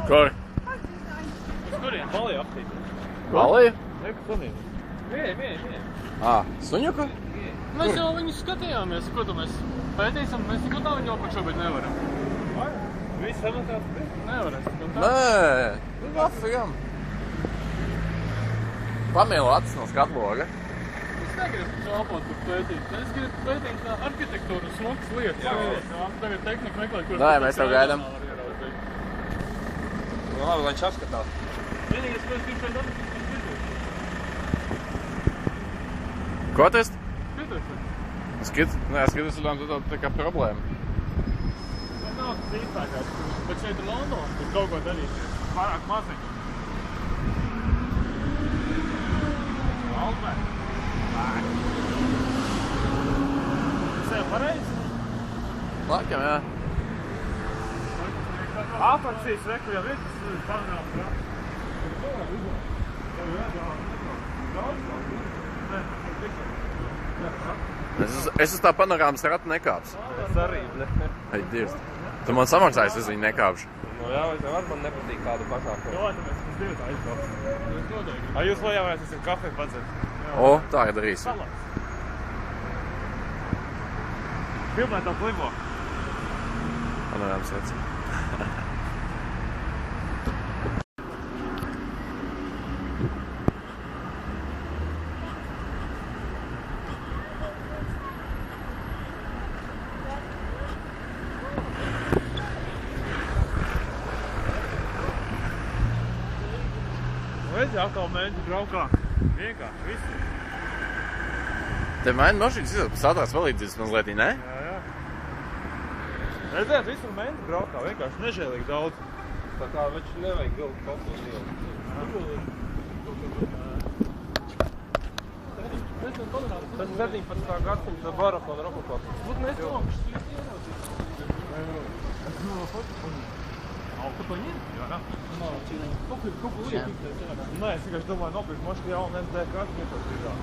Kur? Uz kurien? Balija aptīt. Balija? Neka sunīm. Mie. Suņuka? Mēs jau viņus skatījāmies, ko tu mēs pētīsim, mēs neko tā viņu apakšā, bet nevaram. Vai? Viss samatāts? Nevaram. Nē, nafigam. Pamielu acis no skatloga. Es negribu šāpot tur pētīt. Es gribu pētīt arhitektūru smukas lietas. Tagad tehnika meklēt, kuras... Nē, mēs tev gaidām. Nu labi, lai viņš apskatās. Vienīgais, ko es gribu šeit atrast, Ko tas? Skits. Nē, skits ir tā kā problēma. Tas nav tas īstākais, bet šeit ir Londona, tur kaut ko darīt. Pārāk maziņi. Albert. Tas jau pareizi? Laikam, jā. Apakšīs reku jau ir, tas ir panorāma. Es uz tā panorāmas ratu nekāpsu. Es arī, ne. Ai, Dievs. Tu man samaksājies, es viņu nekāpšu. Nu jā, man nepatīk tādu pasākumu. Jā, tāpēc mums divi tā izbrauc. Vai jūs lejāmies, es kafiju padzert? O, tā ir darīsim. Filmē tā plimo. Panorāmas rats. Redzi, atkal mēģi braukā. Vienkārši, visi. Te mēģi mašīnas izsaka, kas atrās palīdzības mazliet, ne? Jā. Redziet, visur mēģi braukā, vienkārši nežēlīgi daudz. Tā kā viņš nevajag vilkt kaut ko lielu. Tas 17. gadsimta baroko un rokoko. Būt mēs nokšķi, tu paņem? Jā. Kaut ko liek. Nē, es vienkārši domāju, nopirkt mašīnu jaunu MDK, kas nepasīdāk.